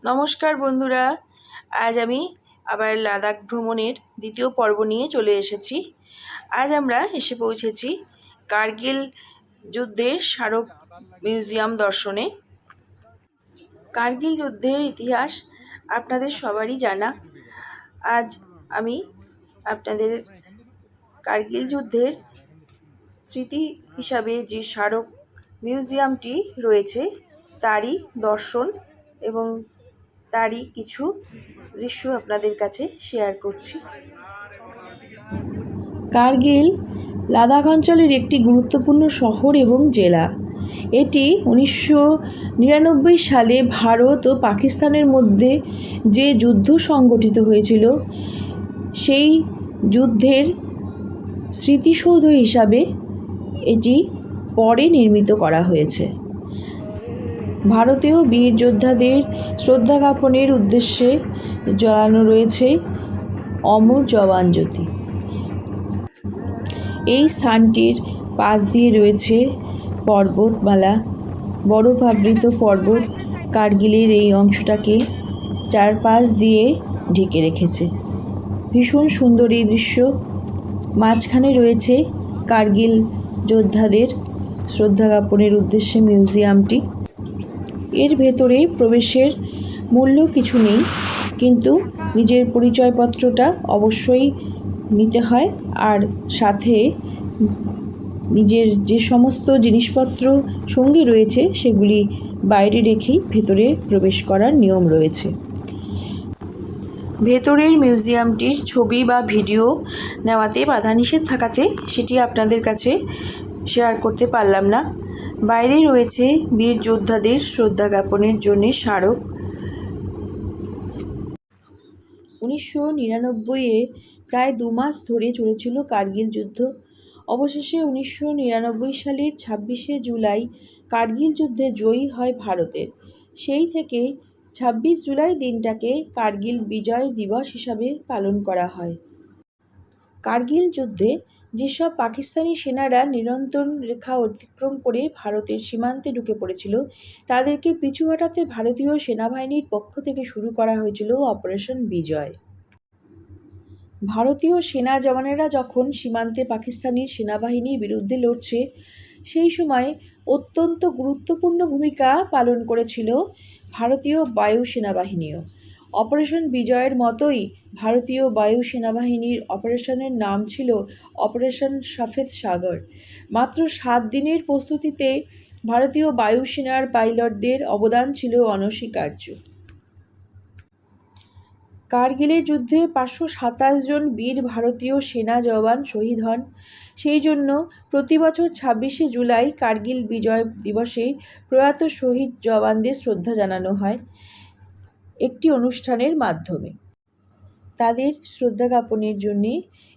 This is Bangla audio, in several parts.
নমস্কার বন্ধুরা, আজ আমি আবার লাদাখ ভ্রমণের দ্বিতীয় পর্ব নিয়ে চলে এসেছি। আজ আমরা এসে পৌঁছেছি কার্গিল যুদ্ধের স্মারক মিউজিয়াম দর্শনে। কার্গিল যুদ্ধের ইতিহাস আপনাদের সবারই জানা। আজ আমি আপনাদের কার্গিল যুদ্ধের স্মৃতি হিসাবে যে স্মারক মিউজিয়ামটি রয়েছে তারই দর্শন এবং তারই কিছু দৃশ্য আপনাদের কাছে শেয়ার করছি। কার্গিল লাদাখ অঞ্চলের একটি গুরুত্বপূর্ণ শহর এবং জেলা। এটি 1999 সালে ভারত ও পাকিস্তানের মধ্যে যে যুদ্ধ সংগঠিত হয়েছিল সেই যুদ্ধের স্মৃতিসৌধ হিসাবে এটি পরে নির্মিত করা হয়েছে। ভারতীয় বীর যোদ্ধাদের শ্রদ্ধা জ্ঞাপনের উদ্দেশ্যে জ্বালানো রয়েছে অমর জওয়ান জ্যোতি। এই স্থানটির পাশ দিয়ে রয়েছে পর্বতমালা, বরফাবৃত পর্বত কার্গিলের এই অংশটাকে চারপাশ দিয়ে ঢেকে রেখেছে। ভীষণ সুন্দর এই দৃশ্য। মাঝখানে রয়েছে কার্গিল যোদ্ধাদের শ্রদ্ধা জ্ঞাপনের উদ্দেশ্যে মিউজিয়ামটি। এর ভেতরে প্রবেশের মূল্য কিছু নেই, কিন্তু নিজের পরিচয়পত্রটা অবশ্যই নিতে হয়, আর সাথে নিজের যে সমস্ত জিনিসপত্র সঙ্গে রয়েছে সেগুলি বাইরে রেখেই ভেতরে প্রবেশ করার নিয়ম রয়েছে। ভেতরের মিউজিয়ামটির ছবি বা ভিডিও নেওয়াতে বাধানিষেধ থাকাতে সেটি আপনাদের কাছে শেয়ার করতে পারলাম না। বাইরে রয়েছে বীর যোদ্ধাদের শ্রদ্ধা জ্ঞাপনের জন্য স্মারক। 1999-এ প্রায় 2 মাস ধরে চলেছিল কার্গিল যুদ্ধ। অবশেষে 1999 সালের 26শে জুলাই কার্গিল যুদ্ধে জয়ী হয় ভারতের। সেই থেকে 26 জুলাই দিনটাকে কার্গিল বিজয় দিবস হিসাবে পালন করা হয়। কার্গিল যুদ্ধে যেসব পাকিস্তানি সেনারা নিয়ন্ত্রণ রেখা অতিক্রম করে ভারতের সীমান্তে ঢুকে পড়েছিল তাদেরকে পিছু হটাতে ভারতীয় সেনাবাহিনীর পক্ষ থেকে শুরু করা হয়েছিল অপারেশন বিজয়। ভারতীয় সেনা জওয়ানেরা যখন সীমান্তে পাকিস্তানি সেনাবাহিনীর বিরুদ্ধে লড়ছে সেই সময় অত্যন্ত গুরুত্বপূর্ণ ভূমিকা পালন করেছিল ভারতীয় বায়ু সেনাবাহিনীও। অপারেশন বিজয়ের মতোই ভারতীয় বায়ু সেনাবাহিনীর অপারেশনের নাম ছিল অপারেশন সফেদ সাগর। মাত্র 7 দিনের প্রস্তুতিতে ভারতীয় বায়ুসেনার পাইলটদের অবদান ছিল অনস্বীকার্য। কার্গিলের যুদ্ধে 527 জন বীর ভারতীয় সেনা জওয়ান শহীদ হন। সেই জন্য প্রতি বছর 26শে জুলাই কার্গিল বিজয় দিবসে প্রয়াত শহীদ জওয়ানদের শ্রদ্ধা জানানো হয় একটি অনুষ্ঠানের মাধ্যমে। তাদের শ্রদ্ধা জ্ঞাপনের জন্যে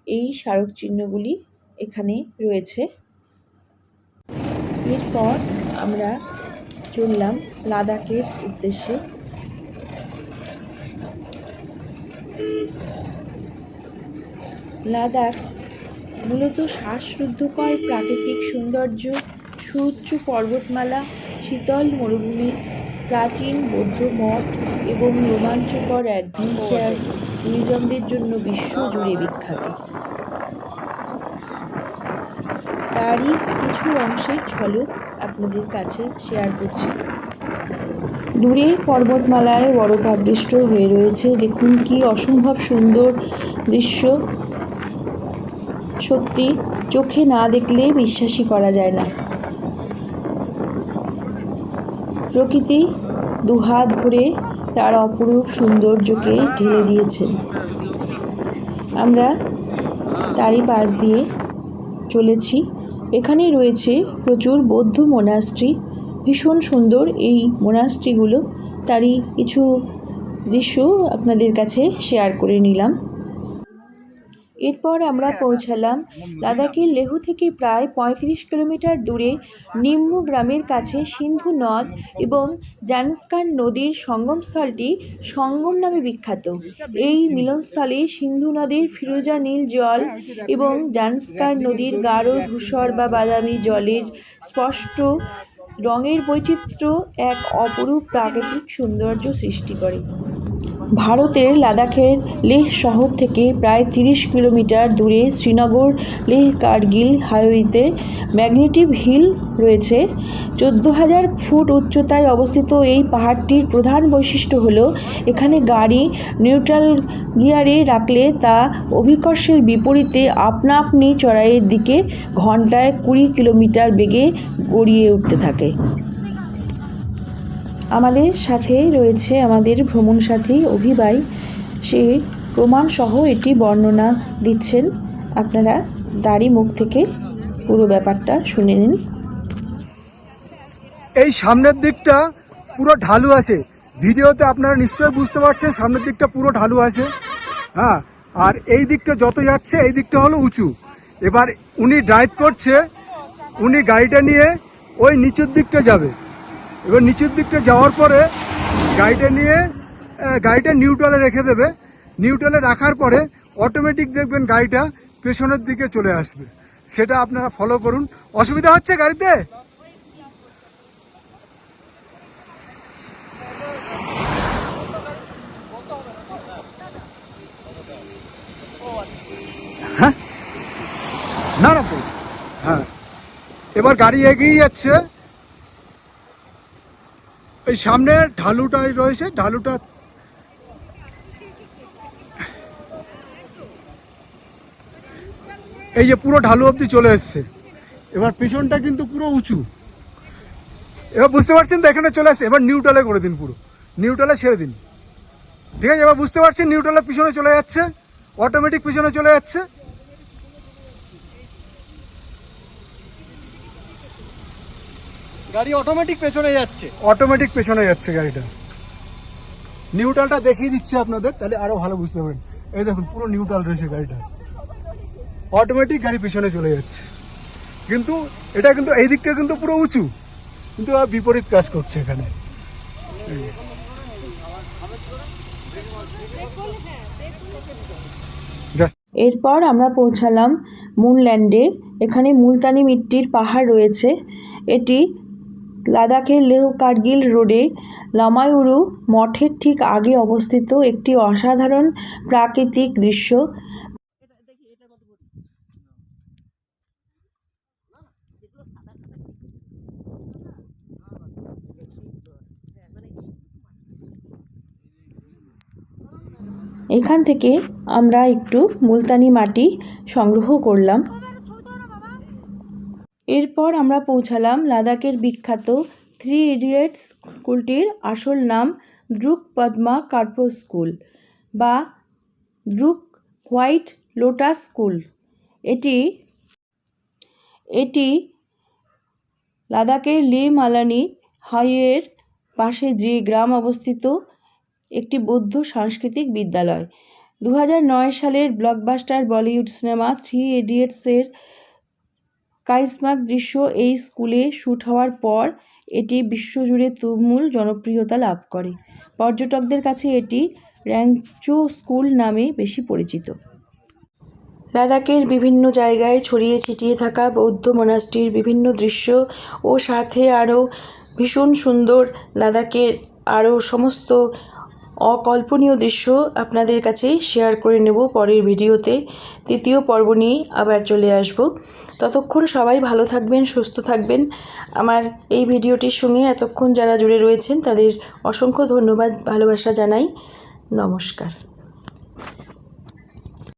এই স্মারকচিহ্নগুলি এখানে রয়েছে। এরপর আমরা চললাম লাদাখের উদ্দেশ্যে। লাদাখ মূলত শ্বাসরুদ্ধকর প্রাকৃতিক সৌন্দর্য, সুউচ্চ পর্বতমালা, শীতল মরুভূমি, প্রাচীন বৌদ্ধ মঠ এবং রোমাঞ্চকর অ্যাডভেঞ্চার ট্যুরিজমদের জন্য বিশ্বজুড়ে বিখ্যাত। তারই কিছু অংশের ঝলক আপনাদের কাছে শেয়ার করছি। দূরে পর্বতমালায় বরফাবৃষ্ট হয়ে রয়েছে। দেখুন কি অসম্ভব সুন্দর দৃশ্য। সত্যি চোখে না দেখলে বিশ্বাসই করা যায় না। প্রকৃতি দুহাত ভরে তার অপরূপ সৌন্দর্যকে ঢেলে দিয়েছেন। আমরা তারই পাশ দিয়ে চলেছি। এখানে রয়েছে প্রচুর বৌদ্ধ মোনাস্ট্রি। ভীষণ সুন্দর এই মোনাস্ট্রিগুলো। তারই কিছু দৃশ্য আপনাদের কাছে শেয়ার করে নিলাম। এরপর আমরা পৌঁছালাম লাদাখের লেহু থেকে প্রায় 35 কিলোমিটার দূরে নিম্মু গ্রামের কাছে সিন্ধু নদ এবং জানস্কার নদীর সঙ্গমস্থলটি সঙ্গম নামে বিখ্যাত। এই মিলনস্থলে সিন্ধু নদীর ফিরোজা নীল জল এবং জানস্কার নদীর গাঢ় ধূসর বা বাদামি জলের স্পষ্ট রঙের বৈচিত্র্য এক অপরূপ প্রাকৃতিক সৌন্দর্য সৃষ্টি করে। ভারতের লাদাখের লেহ শহর থেকে প্রায় 30 কিলোমিটার দূরে শ্রীনগর লেহ কার্গিল হাইওয়েতে ম্যাগনেটিক হিল রয়েছে। 14,000 ফুট উচ্চতায় অবস্থিত এই পাহাড়টির প্রধান বৈশিষ্ট্য হল এখানে গাড়ি নিউট্রাল গিয়ারে রাখলে তা অভিকর্ষের বিপরীতে আপনা আপনি চড়াইয়ের দিকে ঘন্টায় 20 কিলোমিটার বেগে গড়িয়ে উঠতে থাকে। আমাদের সাথে রয়েছে আমাদের ভ্রমণ সাথী অভিবাই, সে প্রমাণসহ এটি বর্ণনা দিচ্ছেন। আপনারা তারই মুখ থেকে পুরো ব্যাপারটা শুনে নিন। এই সামনের দিকটা পুরো ঢালু আছে, ভিডিওতে আপনারা নিশ্চয়ই বুঝতে পারছেন সামনের দিকটা পুরো ঢালু আছে। হ্যাঁ, আর এই দিকটা যত যাচ্ছে এই দিকটা হলো উঁচু। এবার উনি ড্রাইভ করছে, উনি গাড়িটা নিয়ে ওই নিচুর দিকটা যাবে। এবার নিচুর দিকটা যাওয়ার পরে গাড়িটা নিউট্রালে রেখে দেবে। নিউট্রালে রাখার পরে অটোমেটিক দেখবেন গাড়িটা পেছনের দিকে চলে আসবে। সেটা আপনারা ফলো করুন। অসুবিধা হচ্ছে গাড়িতে? হ্যাঁ, না না বলছি। হ্যাঁ, এবার গাড়ি এগিয়ে যাচ্ছে। এই সামনে ঢালুটাই রয়েছে, ঢালুটা এই যে পুরো ঢালু অবধি চলে এসছে। এবার পিছনটা কিন্তু পুরো উঁচু। এবার বুঝতে পারছেন তো, এখানে চলে আসছে। এবার নিউট্রালে করে দিন, পুরো নিউট্রালে ছেড়ে দিন। ঠিক আছে, এবার বুঝতে পারছেন নিউট্রালে পিছনে চলে যাচ্ছে, অটোমেটিক পিছনে চলে যাচ্ছে। গাড়ি অটোমেটিক পেছনে যাচ্ছে, অটোমেটিক পেছনে যাচ্ছে গাড়িটা। নিউট্রালটা দেখিয়ে দিচ্ছে আপনাদের, তাহলে আরো ভালো বুঝতে পারবেন। এই দেখুন পুরো নিউট্রাল রয়েছে গাড়িটা, অটোমেটিক গাড়ি পিছনে চলে যাচ্ছে। কিন্তু এটা কিন্তু এই দিকটা কিন্তু পুরো উঁচু, কিন্তু বিপরীত কাজ করছে এখানে। এরপর আমরা পৌঁছালাম মুনল্যান্ডে। এখানে মুলতানি মিট্টির পাহাড় রয়েছে। এটি লাদাখের লেহ কার্গিল রোডে লামায়ুরু মঠের ঠিক আগে অবস্থিত একটি অসাধারণ প্রাকৃতিক দৃশ্য। এখান থেকে আমরা একটু মুলতানি মাটি সংগ্রহ করলাম। এরপর আমরা পৌঁছালাম লাদাখের বিখ্যাত 3 ইডিয়টস স্কুলটির আসল নাম দ্রুক পদ্মা কার্পো স্কুল বা দ্রুক হোয়াইট লোটাস স্কুল। এটি লাদাখের লে মালানি হাইওয়ের পাশে যে গ্রাম অবস্থিত একটি বৌদ্ধ সাংস্কৃতিক বিদ্যালয়। 2009 সালের ব্লকবাস্টার বলিউড সিনেমা 3 ইডিয়টসের কারিশমাটিক দৃশ্য এই স্কুলে শ্যুট হওয়ার পর এটি বিশ্বজুড়ে তুমুল জনপ্রিয়তা লাভ করে। পর্যটকদের কাছে এটি র্যাংচো স্কুল নামে বেশি পরিচিত। লাদাখের বিভিন্ন জায়গায় ছড়িয়ে ছিটিয়ে থাকা বৌদ্ধ মনাস্ট্রির বিভিন্ন দৃশ্য ও সাথে আরও ভীষণ সুন্দর লাদাখের আরও সমস্ত অকল্পনীয় দৃশ্য আপনাদের কাছে শেয়ার করে নেব পরের ভিডিওতে। তৃতীয় পর্ব নিয়ে আবার চলে আসব। ততক্ষণ সবাই ভালো থাকবেন, সুস্থ থাকবেন। আমার এই ভিডিওটির সঙ্গে এতক্ষণ যারা জুড়ে রয়েছেন তাদের অসংখ্য ধন্যবাদ, ভালোবাসা জানাই। নমস্কার।